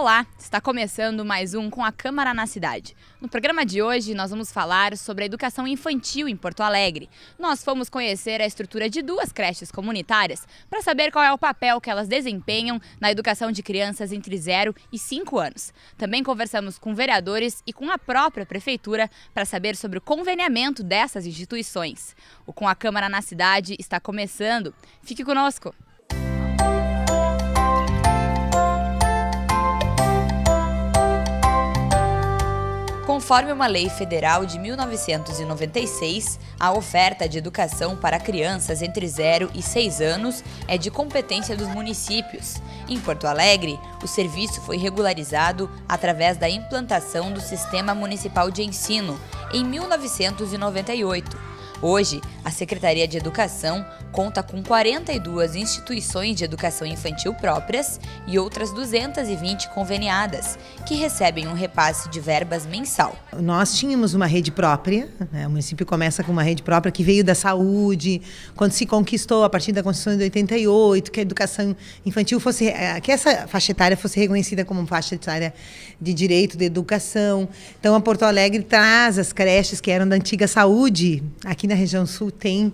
Olá, está começando mais um Com a Câmara na Cidade. No programa de hoje nós vamos falar sobre a educação infantil em Porto Alegre. Nós fomos conhecer a estrutura de 2 creches comunitárias para saber qual é o papel que elas desempenham na educação de crianças entre 0 e 5 anos. Também conversamos com vereadores e com a própria prefeitura para saber sobre o conveniamento dessas instituições. O Com a Câmara na Cidade está começando. Fique conosco! Conforme uma lei federal de 1996, a oferta de educação para crianças entre 0 e 6 anos é de competência dos municípios. Em Porto Alegre, o serviço foi regularizado através da implantação do Sistema Municipal de Ensino, em 1998. Hoje, a Secretaria de Educação conta com 42 instituições de educação infantil próprias e outras 220 conveniadas, que recebem um repasse de verbas mensal. Nós tínhamos uma rede própria, né? O município começa com uma rede própria que veio da saúde, quando se conquistou a partir da Constituição de 88, que a educação infantil fosse, que essa faixa etária fosse reconhecida como faixa etária de direito de educação. Então, a Porto Alegre traz as creches que eram da antiga saúde, aqui na região sul tem,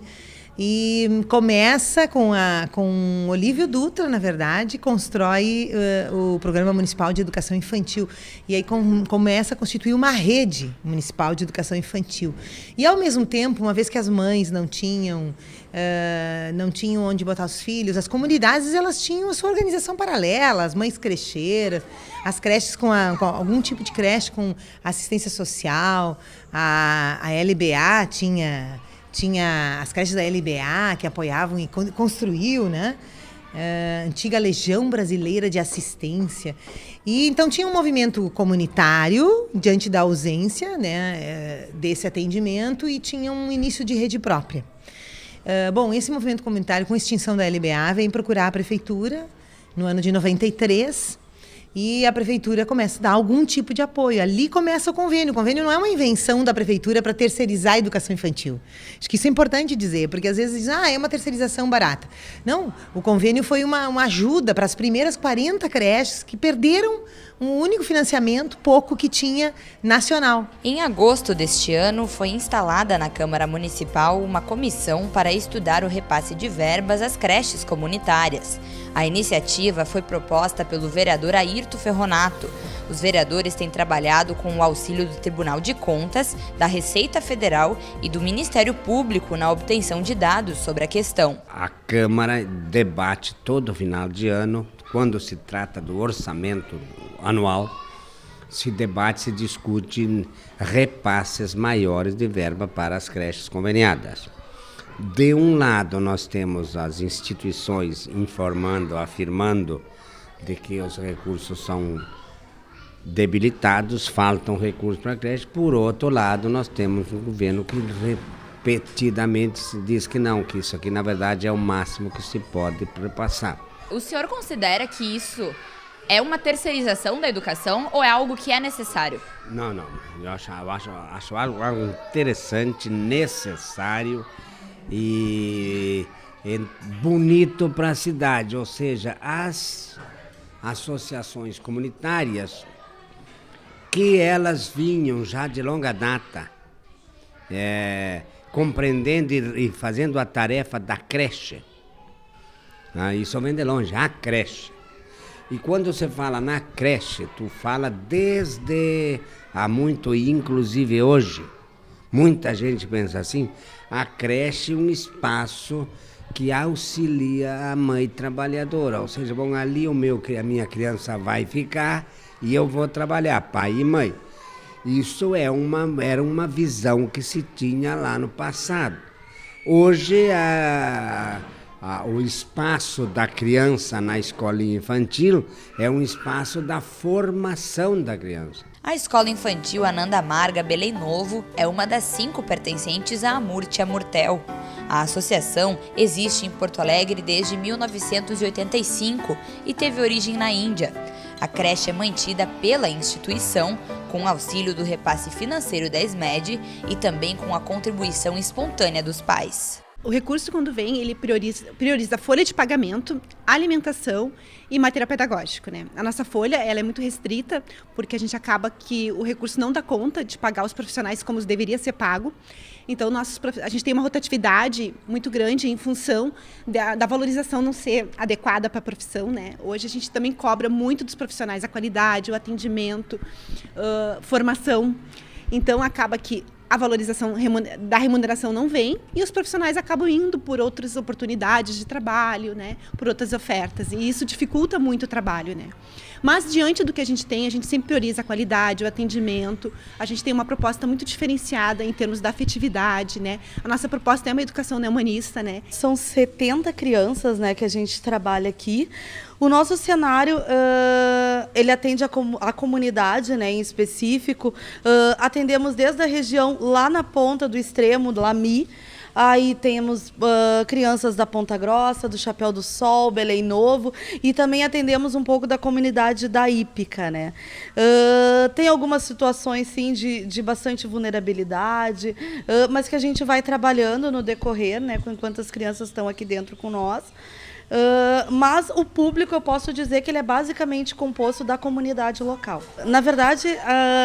e começa com Olívio Dutra, na verdade, constrói o Programa Municipal de Educação Infantil. E aí começa a constituir uma rede municipal de educação infantil. E, ao mesmo tempo, uma vez que as mães não tinham onde botar os filhos, as comunidades elas tinham a sua organização paralela, as mães crecheiras, as creches com algum tipo de creche com assistência social, a LBA tinha as creches da LBA que apoiavam e construiu, né? Antiga Legião Brasileira de Assistência. E então tinha um movimento comunitário diante da ausência, né, desse atendimento, e tinha um início de rede própria. Bom, esse movimento comunitário, com a extinção da LBA, vem procurar a prefeitura no ano de 93. E a prefeitura começa a dar algum tipo de apoio. Ali começa o convênio. O convênio não é uma invenção da prefeitura para terceirizar a educação infantil. Acho que isso é importante dizer, porque às vezes dizem, é uma terceirização barata. Não, o convênio foi uma ajuda para as primeiras 40 creches que perderam um único financiamento, pouco que tinha, nacional. Em agosto deste ano, foi instalada na Câmara Municipal uma comissão para estudar o repasse de verbas às creches comunitárias. A iniciativa foi proposta pelo vereador Ayrton Ferronato. Os vereadores têm trabalhado com o auxílio do Tribunal de Contas, da Receita Federal e do Ministério Público na obtenção de dados sobre a questão. A Câmara debate todo final de ano, quando se trata do orçamento anual, se discute repasses maiores de verba para as creches conveniadas. De um lado, nós temos as instituições informando, afirmando de que os recursos são debilitados, faltam recursos para a creche. Por outro lado, nós temos um governo que repetidamente diz que não, que isso aqui, na verdade, é o máximo que se pode repassar. O senhor considera que isso é uma terceirização da educação ou é algo que é necessário? Não. Eu acho algo interessante, necessário e bonito para a cidade. Ou seja, as associações comunitárias, que elas vinham já de longa data, compreendendo e fazendo a tarefa da creche. Isso vem de longe, a creche. E quando você fala na creche, tu fala desde há muito, e inclusive hoje, muita gente pensa assim, a creche é um espaço que auxilia a mãe trabalhadora. Ou seja, bom, ali a minha criança vai ficar e eu vou trabalhar, pai e mãe. Isso era uma visão que se tinha lá no passado. Hoje, o espaço da criança na escolinha infantil é um espaço da formação da criança. A Escola Infantil Ananda Marga Belém Novo é uma das 5 pertencentes à Amurtia Murtel. A associação existe em Porto Alegre desde 1985 e teve origem na Índia. A creche é mantida pela instituição, com auxílio do repasse financeiro da ESMED e também com a contribuição espontânea dos pais. O recurso, quando vem, ele prioriza a folha de pagamento, alimentação e material pedagógico, né? A nossa folha, ela é muito restrita, porque a gente acaba que o recurso não dá conta de pagar os profissionais como deveria ser pago. Então, a gente tem uma rotatividade muito grande em função da valorização não ser adequada para a profissão, né? Hoje a gente também cobra muito dos profissionais a qualidade, o atendimento, formação. Então, acaba que a valorização da remuneração não vem e os profissionais acabam indo por outras oportunidades de trabalho, né, por outras ofertas, e isso dificulta muito o trabalho, né. Mas, diante do que a gente sempre prioriza a qualidade, o atendimento, a gente tem uma proposta muito diferenciada em termos da afetividade, né. A nossa proposta é uma educação humanista, né. São 70 crianças, né, que a gente trabalha aqui. O nosso cenário, ele atende a comunidade, né, em específico. Atendemos desde a região lá na ponta do extremo, do Lami. Aí temos crianças da Ponta Grossa, do Chapéu do Sol, Belém Novo, e também atendemos um pouco da comunidade da Ípica, né? Tem algumas situações, sim, de bastante vulnerabilidade, mas que a gente vai trabalhando no decorrer, né, enquanto as crianças estão aqui dentro com nós. Mas o público, eu posso dizer que ele é basicamente composto da comunidade local. Na verdade,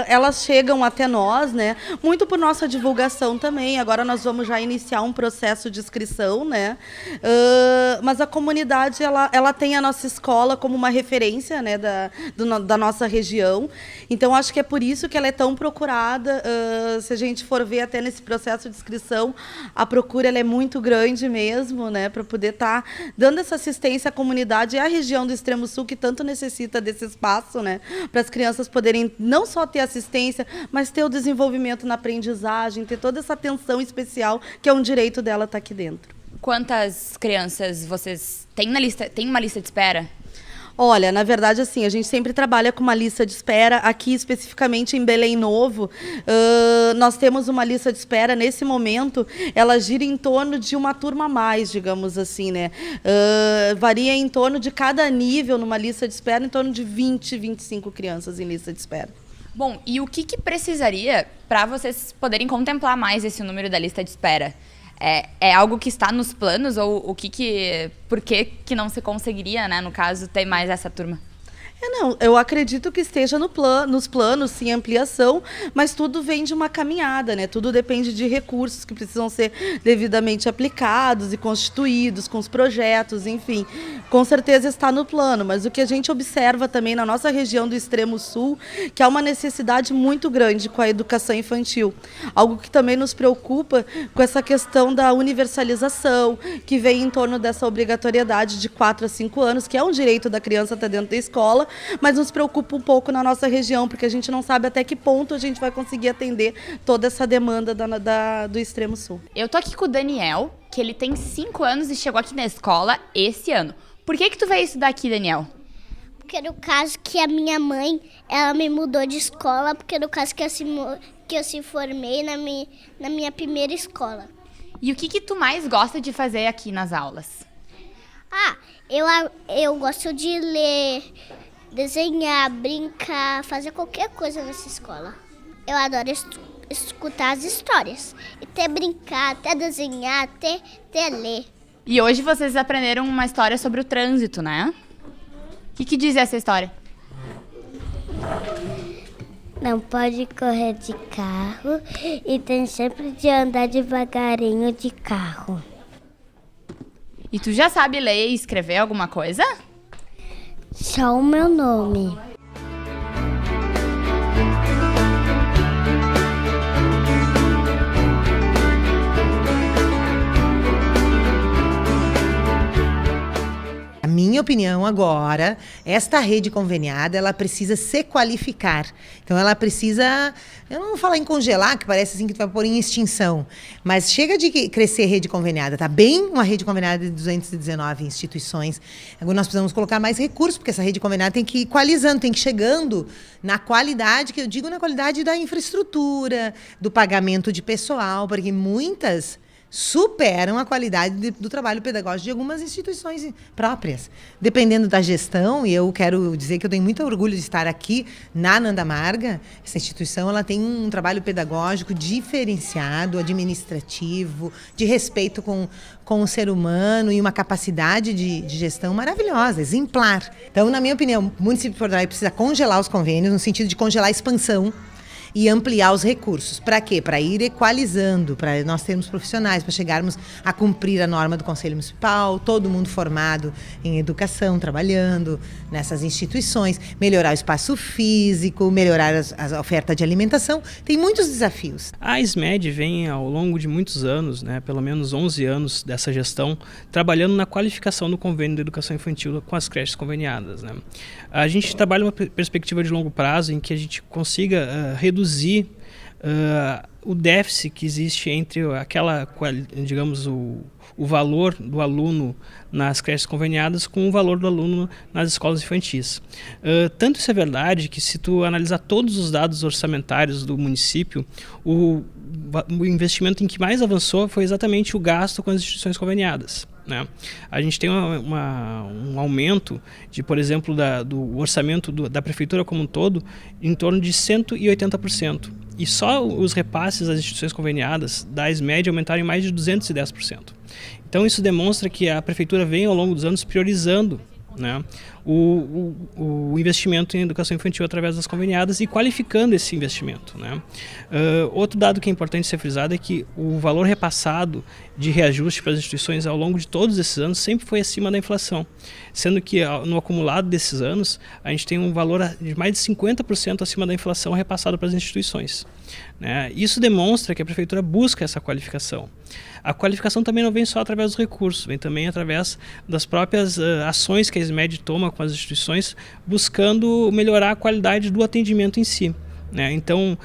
elas chegam até nós, né, muito por nossa divulgação também. Agora nós vamos já iniciar um processo de inscrição, né, mas a comunidade, ela tem a nossa escola como uma referência, né, da nossa região. Então, acho que é por isso que ela é tão procurada. Se a gente for ver até nesse processo de inscrição, a procura ela é muito grande mesmo, né, para poder estar dando essa assistência à comunidade e à região do Extremo Sul, que tanto necessita desse espaço, né, para as crianças poderem não só ter assistência, mas ter o desenvolvimento na aprendizagem, ter toda essa atenção especial, que é um direito dela estar aqui dentro. Quantas crianças vocês têm na lista? Tem uma lista de espera? Olha, na verdade, assim, a gente sempre trabalha com uma lista de espera. Aqui, especificamente em Belém Novo, nós temos uma lista de espera. Nesse momento, ela gira em torno de uma turma a mais, digamos assim, né? Varia em torno de cada nível, numa lista de espera, em torno de 20, 25 crianças em lista de espera. Bom, e o que precisaria para vocês poderem contemplar mais esse número da lista de espera? É algo que está nos planos ou por que não se conseguiria, né, no caso, ter mais essa turma? Não, eu acredito que esteja nos planos, sim, ampliação, mas tudo vem de uma caminhada, né? Tudo depende de recursos que precisam ser devidamente aplicados e constituídos com os projetos, enfim. Com certeza está no plano, mas o que a gente observa também na nossa região do Extremo Sul, que há uma necessidade muito grande com a educação infantil. Algo que também nos preocupa com essa questão da universalização, que vem em torno dessa obrigatoriedade de 4 a 5 anos, que é um direito da criança estar dentro da escola, mas nos preocupa um pouco na nossa região, porque a gente não sabe até que ponto a gente vai conseguir atender toda essa demanda do Extremo Sul. Eu tô aqui com o Daniel, que ele tem 5 anos e chegou aqui na escola esse ano. Por que tu veio estudar aqui, Daniel? Porque no caso que a minha mãe, ela me mudou de escola, porque no caso que eu se formei na minha primeira escola. E o que tu mais gosta de fazer aqui nas aulas? Eu gosto de ler, desenhar, brincar, fazer qualquer coisa nessa escola. Eu adoro escutar as histórias, até brincar, até desenhar, até ler. E hoje vocês aprenderam uma história sobre o trânsito, né? O que diz essa história? Não pode correr de carro e tem sempre de andar devagarinho de carro. E tu já sabe ler e escrever alguma coisa? Só o meu nome. A minha opinião agora, esta rede conveniada, ela precisa se qualificar. Então, ela precisa, eu não vou falar em congelar, que parece assim que tu vai pôr em extinção, mas chega de crescer rede conveniada, tá bem uma rede conveniada de 219 instituições. Agora nós precisamos colocar mais recursos, porque essa rede conveniada tem que ir equalizando, tem que ir chegando na qualidade, que eu digo na qualidade da infraestrutura, do pagamento de pessoal, porque muitas superam a qualidade do trabalho pedagógico de algumas instituições próprias. Dependendo da gestão, e eu quero dizer que eu tenho muito orgulho de estar aqui na Nanda Marga, essa instituição ela tem um trabalho pedagógico diferenciado, administrativo, de respeito com o ser humano e uma capacidade de gestão maravilhosa, exemplar. Então, na minha opinião, o município de Porto Alegre precisa congelar os convênios, no sentido de congelar a expansão, e ampliar os recursos. Para quê? Para ir equalizando, para nós termos profissionais, para chegarmos a cumprir a norma do Conselho Municipal, todo mundo formado em educação, trabalhando nessas instituições, melhorar o espaço físico, melhorar a oferta de alimentação. Tem muitos desafios. A SMED vem ao longo de muitos anos, né, pelo menos 11 anos dessa gestão, trabalhando na qualificação do convênio da educação infantil com as creches conveniadas, né. A gente trabalha uma perspectiva de longo prazo em que a gente consiga reduzir o déficit que existe entre digamos, o valor do aluno nas creches conveniadas com o valor do aluno nas escolas infantis. Tanto isso é verdade que, se tu analisar todos os dados orçamentários do município, o investimento em que mais avançou foi exatamente o gasto com as instituições conveniadas, né? A gente tem um aumento de, por exemplo, do orçamento da prefeitura como um todo em torno de 180%. E só os repasses das instituições conveniadas da SMED aumentaram em mais de 210%. Então isso demonstra que a prefeitura vem ao longo dos anos priorizando, né, o investimento em educação infantil através das conveniadas e qualificando esse investimento, né. Outro dado que é importante ser frisado é que o valor repassado de reajuste para as instituições ao longo de todos esses anos sempre foi acima da inflação, sendo que no acumulado desses anos a gente tem um valor de mais de 50% acima da inflação repassado para as instituições, né. Isso demonstra que a prefeitura busca essa qualificação. A qualificação também não vem só através dos recursos, vem também através das próprias ações que a SMED toma com as instituições, buscando melhorar a qualidade do atendimento em si, né? Então,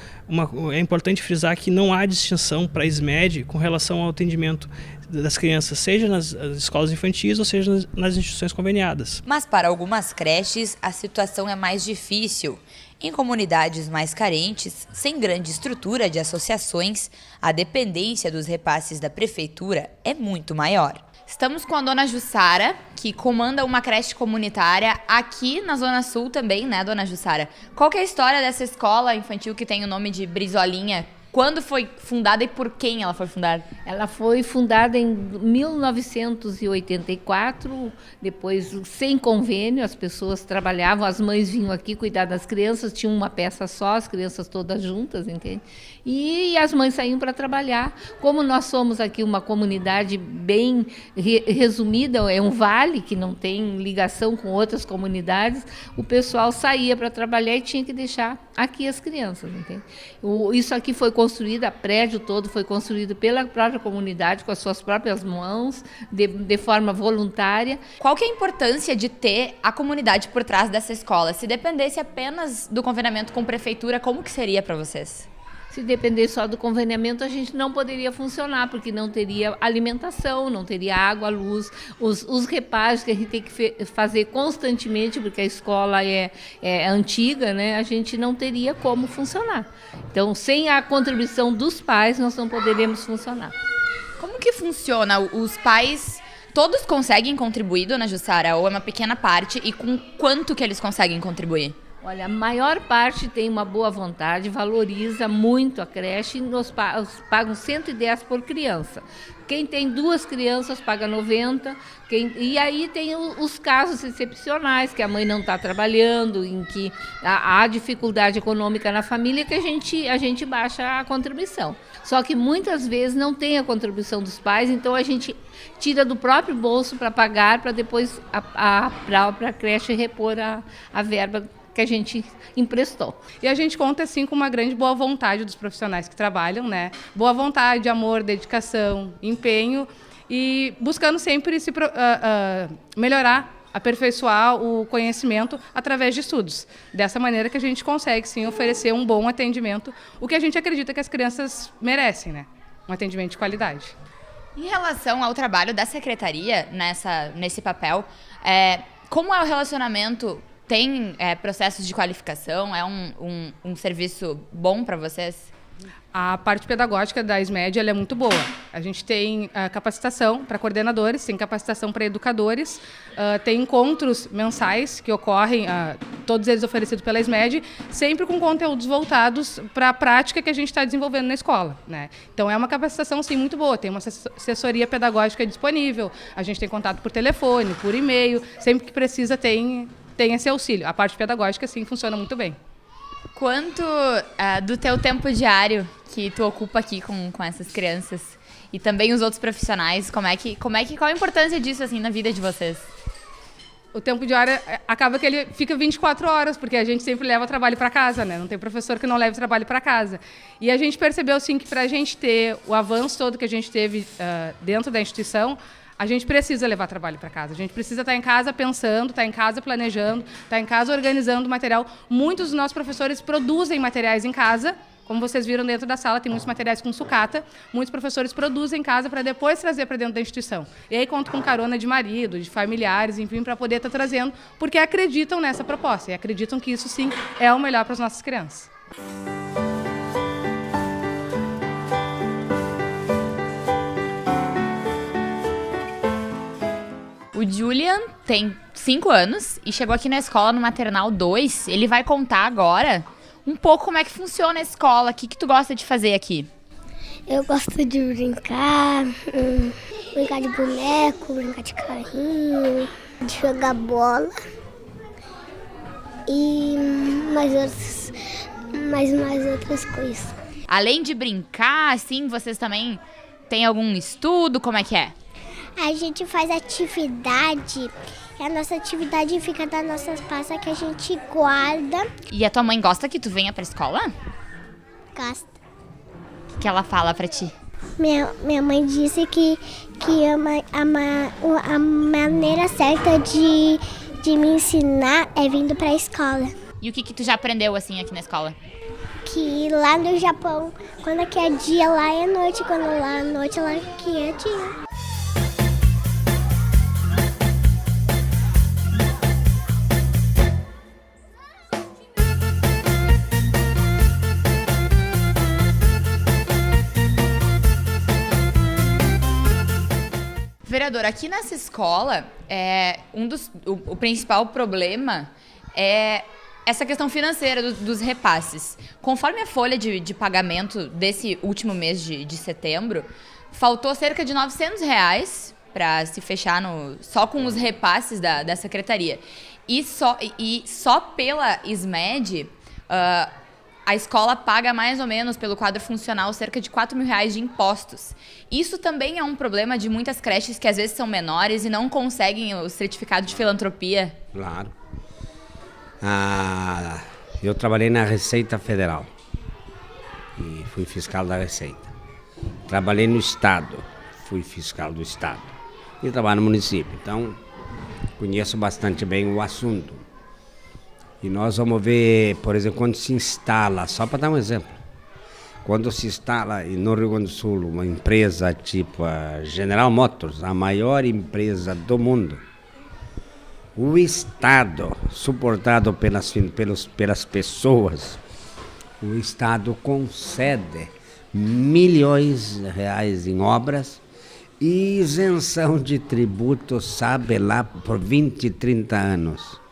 é importante frisar que não há distinção para a SMED com relação ao atendimento das crianças, seja nas escolas infantis ou seja nas instituições conveniadas. Mas para algumas creches, a situação é mais difícil. Em comunidades mais carentes, sem grande estrutura de associações, a dependência dos repasses da prefeitura é muito maior. Estamos com a dona Jussara, que comanda uma creche comunitária aqui na Zona Sul também, né, dona Jussara? Qual que é a história dessa escola infantil que tem o nome de Brizolinha? Quando foi fundada e por quem ela foi fundada? Ela foi fundada em 1984, depois sem convênio, as pessoas trabalhavam, as mães vinham aqui cuidar das crianças, tinham uma peça só, as crianças todas juntas, entende? E as mães saíam para trabalhar. Como nós somos aqui uma comunidade bem resumida, é um vale que não tem ligação com outras comunidades, o pessoal saía para trabalhar e tinha que deixar aqui as crianças, entende? Isso aqui foi construído, o prédio todo foi construído pela própria comunidade, com as suas próprias mãos, de forma voluntária. Qual que é a importância de ter a comunidade por trás dessa escola? Se dependesse apenas do convenamento com a prefeitura, como que seria para vocês? Se depender só do conveniamento, a gente não poderia funcionar, porque não teria alimentação, não teria água, luz, os repasses que a gente tem que fazer constantemente, porque a escola é antiga, né? A gente não teria como funcionar. Então, sem a contribuição dos pais, nós não poderíamos funcionar. Como que funciona? Os pais, todos conseguem contribuir, dona Jussara, ou é uma pequena parte, e com quanto que eles conseguem contribuir? Olha, a maior parte tem uma boa vontade, valoriza muito a creche e nos pagam 110 por criança. Quem tem 2 crianças paga 90, e aí tem os casos excepcionais, que a mãe não está trabalhando, em que há dificuldade econômica na família, que a gente baixa a contribuição. Só que muitas vezes não tem a contribuição dos pais, então a gente tira do próprio bolso para pagar, para depois a própria creche repor a verba que a gente emprestou. E a gente conta, assim, com uma grande boa vontade dos profissionais que trabalham, né? Boa vontade, amor, dedicação, empenho, e buscando sempre melhorar, aperfeiçoar o conhecimento através de estudos. Dessa maneira que a gente consegue, sim, oferecer um bom atendimento, o que a gente acredita que as crianças merecem, né? Um atendimento de qualidade. Em relação ao trabalho da secretaria nesse papel, como é o relacionamento? Tem processos de qualificação? É um serviço bom para vocês? A parte pedagógica da SMED ela é muito boa. A gente tem capacitação para coordenadores, tem capacitação para educadores, tem encontros mensais que ocorrem, todos eles oferecidos pela SMED, sempre com conteúdos voltados para a prática que a gente está desenvolvendo na escola, né? Então é uma capacitação sim muito boa, tem uma assessoria pedagógica disponível, a gente tem contato por telefone, por e-mail, sempre que precisa tem esse auxílio. A parte pedagógica sim funciona muito bem. Quanto do teu tempo diário que tu ocupa aqui com essas crianças e também os outros profissionais, qual a importância disso assim na vida de vocês? O tempo diário acaba que ele fica 24 horas, porque a gente sempre leva trabalho para casa, né? Não tem professor que não leve trabalho para casa. E a gente percebeu sim que para a gente ter o avanço todo que a gente teve dentro da instituição, a gente precisa levar trabalho para casa. A gente precisa estar em casa pensando, estar em casa planejando, estar em casa organizando material. Muitos dos nossos professores produzem materiais em casa. Como vocês viram dentro da sala, tem muitos materiais com sucata. Muitos professores produzem em casa para depois trazer para dentro da instituição. E aí conto com carona de marido, de familiares, enfim, para poder estar trazendo, porque acreditam nessa proposta e acreditam que isso sim é o melhor para as nossas crianças. O Julian tem 5 anos e chegou aqui na escola no Maternal 2. Ele vai contar agora um pouco como é que funciona a escola, o que tu gosta de fazer aqui. Eu gosto de brincar de boneco, brincar de carrinho, de jogar bola e mais outras coisas. Além de brincar, assim, vocês também têm algum estudo? Como é que é? A gente faz atividade e a nossa atividade fica das nossas pastas que a gente guarda. E a tua mãe gosta que tu venha pra escola? Gosta. O que ela fala pra ti? Minha mãe disse que a maneira certa de me ensinar é vindo pra escola. E o que tu já aprendeu assim aqui na escola? Que lá no Japão, quando aqui é dia, lá é noite. Quando lá é noite, lá aqui é dia. Vereador, aqui nessa escola, o principal problema é essa questão financeira dos repasses. Conforme a folha de pagamento desse último mês de setembro, faltou cerca de R$900 para se fechar só com os repasses da secretaria. E só pela SMED, a escola paga mais ou menos, pelo quadro funcional, cerca de R$4.000 de impostos. Isso também é um problema de muitas creches que às vezes são menores e não conseguem o certificado de filantropia. Claro. Eu trabalhei na Receita Federal e fui fiscal da Receita. Trabalhei no Estado, fui fiscal do Estado. E trabalho no município, então conheço bastante bem o assunto. E nós vamos ver, por exemplo, quando se instala, só para dar um exemplo, quando se instala no Rio Grande do Sul uma empresa tipo a General Motors, a maior empresa do mundo, o Estado, suportado pelas pessoas, o Estado concede milhões de reais em obras e isenção de tributos, sabe lá, por 20, 30 anos.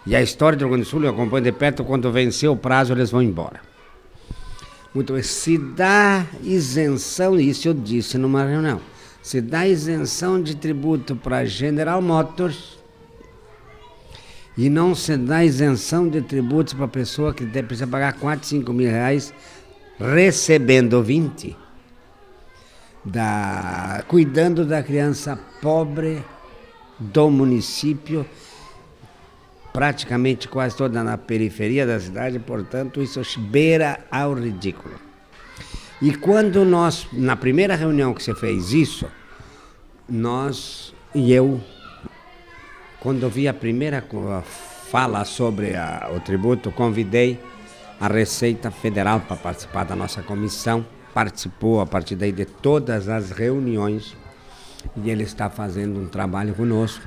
E a história do Rio Grande do Sul eu acompanho de perto, quando venceu o prazo eles vão embora. Muito bem, se dá isenção, isso eu disse numa reunião, se dá isenção de tributo para General Motors e não se dá isenção de tributos para pessoa que precisa pagar 4, 5 mil reais recebendo 20, cuidando da criança pobre do município, praticamente quase toda na periferia da cidade, portanto, isso beira ao ridículo. E quando nós, na primeira reunião que você fez isso, quando vi a primeira fala sobre o tributo, convidei a Receita Federal para participar da nossa comissão, participou a partir daí de todas as reuniões, e ele está fazendo um trabalho conosco,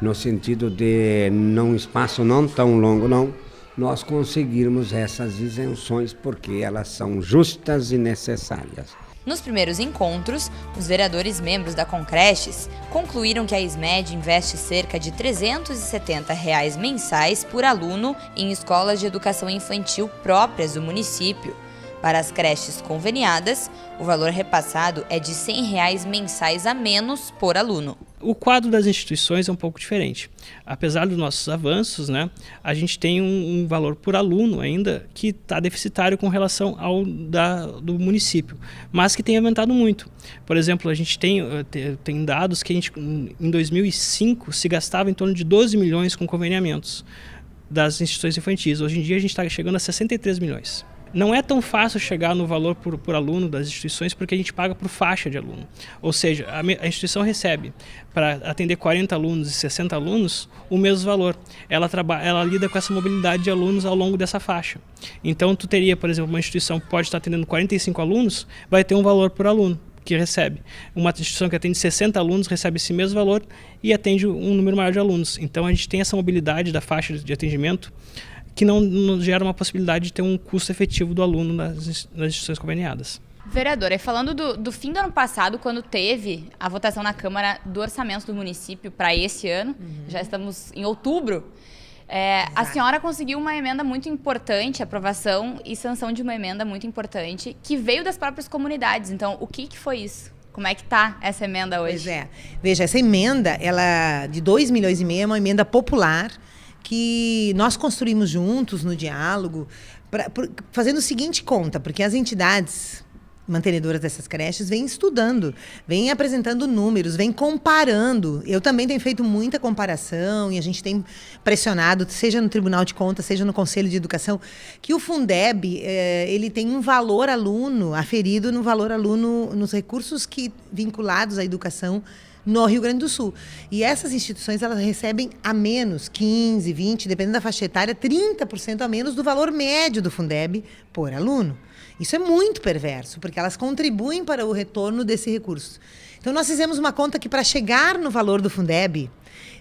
no sentido de, num espaço não tão longo não, nós conseguirmos essas isenções, porque elas são justas e necessárias. Nos primeiros encontros, os vereadores membros da Concreches concluíram que a SMED investe cerca de R$ 370 mensais por aluno em escolas de educação infantil próprias do município. Para as creches conveniadas, o valor repassado é de R$ 100 mensais a menos por aluno. O quadro das instituições é um pouco diferente. Apesar dos nossos avanços, né, a gente tem um valor por aluno ainda que está deficitário com relação ao do município, mas que tem aumentado muito. Por exemplo, a gente tem dados que em 2005 se gastava em torno de 12 milhões com conveniamentos das instituições infantis. Hoje em dia a gente está chegando a 63 milhões. Não é tão fácil chegar no valor por aluno das instituições, porque a gente paga por faixa de aluno. Ou seja, a instituição recebe, para atender 40 alunos e 60 alunos, o mesmo valor. Ela lida com essa mobilidade de alunos ao longo dessa faixa. Então, tu teria, por exemplo, uma instituição que pode estar atendendo 45 alunos, vai ter um valor por aluno que recebe. Uma instituição que atende 60 alunos recebe esse mesmo valor e atende um número maior de alunos. Então, a gente tem essa mobilidade da faixa de atendimento que não gera uma possibilidade de ter um custo efetivo do aluno nas instituições conveniadas. Vereadora, falando do fim do ano passado, quando teve a votação na Câmara do orçamento do município para esse ano, já estamos em outubro, a senhora conseguiu uma emenda muito importante, aprovação e sanção de uma emenda muito importante, que veio das próprias comunidades. Então, o que foi isso? Como é que está essa emenda hoje? Pois é. Veja, essa emenda, ela de 2,5 milhões, é uma emenda popular, que nós construímos juntos no diálogo, fazendo o seguinte conta, porque as entidades mantenedoras dessas creches vêm estudando, vêm apresentando números, vêm comparando. Eu também tenho feito muita comparação e a gente tem pressionado, seja no Tribunal de Contas, seja no Conselho de Educação, que o Fundeb ele tem um valor aluno aferido no valor aluno nos recursos vinculados à educação no Rio Grande do Sul. E essas instituições, elas recebem a menos, 15, 20, dependendo da faixa etária, 30% a menos do valor médio do Fundeb por aluno. Isso é muito perverso, porque elas contribuem para o retorno desse recurso. Então, nós fizemos uma conta que, para chegar no valor do Fundeb,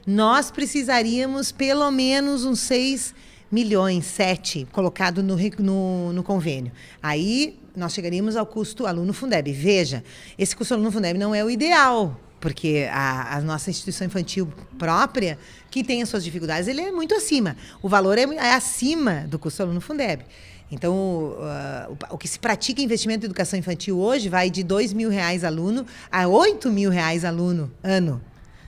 nós precisaríamos pelo menos uns 6 milhões, 7, colocado no convênio. Aí, nós chegaríamos ao custo aluno Fundeb. Veja, esse custo aluno Fundeb não é o ideal, porque a nossa instituição infantil própria, que tem as suas dificuldades, ele é muito acima. O valor é acima do custo aluno Fundeb. Então, o que se pratica em investimento em educação infantil hoje vai de R$ 2.000 aluno a R$ 8.000 aluno ano.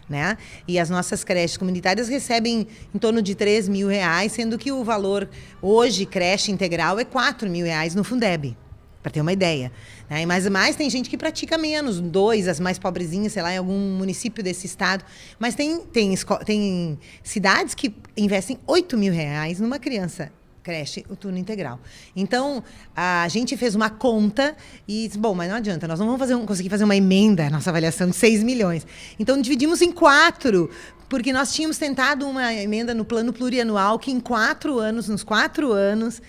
Né? E as nossas creches comunitárias recebem em torno de R$ 3.000, sendo que o valor hoje, creche integral, é R$ 4.000 no Fundeb, para ter uma ideia. Né? Mas tem gente que pratica menos, 2, as mais pobrezinhas, sei lá, em algum município desse estado. Mas tem cidades que investem R$ 8.000 numa criança creche, o turno integral. Então, a gente fez uma conta e disse, bom, mas não adianta, nós não vamos conseguir fazer uma emenda, nossa avaliação, de 6 milhões. Então, dividimos em 4, porque nós tínhamos tentado uma emenda no plano plurianual que em 4 anos, nos 4 anos,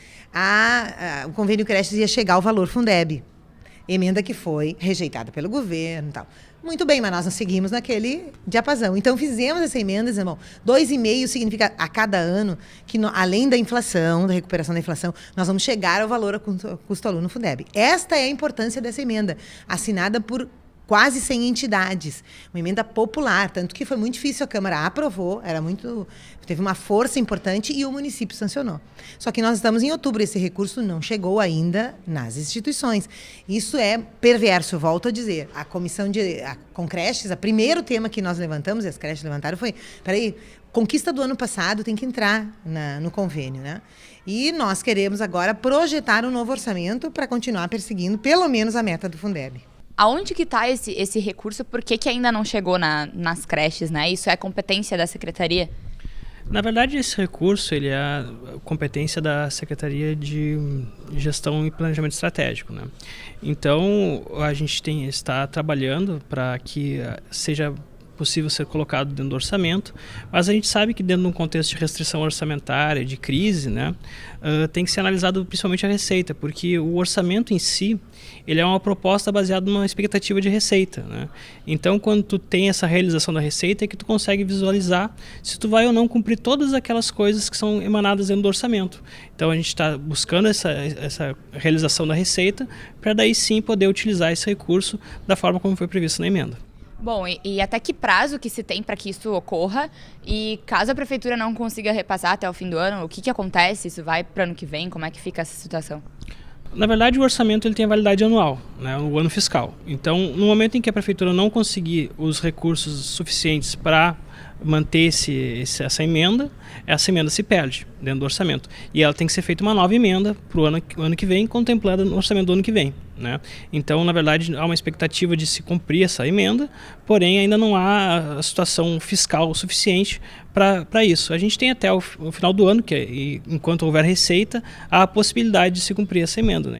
o convênio creches ia chegar ao valor Fundeb. Emenda que foi rejeitada pelo governo e tal. Muito bem, mas nós não seguimos naquele diapasão. Então, fizemos essa emenda, irmão. 2,5 significa a cada ano que, além da inflação, da recuperação da inflação, nós vamos chegar ao valor a custo aluno Fundeb. Esta é a importância dessa emenda, assinada por quase 100 entidades. Uma emenda popular, tanto que foi muito difícil, a Câmara aprovou, teve uma força importante e o município sancionou. Só que nós estamos em outubro, esse recurso não chegou ainda nas instituições. Isso é perverso, volto a dizer. A comissão com creches, o primeiro tema que nós levantamos, e as creches levantaram, foi, conquista do ano passado tem que entrar no convênio, né? E nós queremos agora projetar um novo orçamento para continuar perseguindo pelo menos a meta do Fundeb. Aonde que está esse recurso? Por que ainda não chegou nas creches, né? Isso é competência da Secretaria? Na verdade, esse recurso ele é a competência da Secretaria de Gestão e Planejamento Estratégico, né? Então, a gente está trabalhando para que seja possível ser colocado dentro do orçamento, mas a gente sabe que dentro de um contexto de restrição orçamentária, de crise, né, tem que ser analisado principalmente a receita, porque o orçamento em si, ele é uma proposta baseada numa expectativa de receita, né? Então, quando tu tem essa realização da receita, é que tu consegue visualizar se tu vai ou não cumprir todas aquelas coisas que são emanadas dentro do orçamento. Então, a gente está buscando essa realização da receita para daí sim poder utilizar esse recurso da forma como foi previsto na emenda. Bom, e até que prazo que se tem para que isso ocorra? E caso a prefeitura não consiga repassar até o fim do ano, o que acontece? Isso vai para ano que vem? Como é que fica essa situação? Na verdade, o orçamento ele tem a validade anual, né, o ano fiscal. Então, no momento em que a prefeitura não conseguir os recursos suficientes para manter essa emenda se perde dentro do orçamento. E ela tem que ser feita uma nova emenda para o ano que vem, contemplada no orçamento do ano que vem, né? Então, na verdade, há uma expectativa de se cumprir essa emenda, porém ainda não há a situação fiscal suficiente para isso. A gente tem até o final do ano, enquanto houver receita, há a possibilidade de se cumprir essa emenda, né?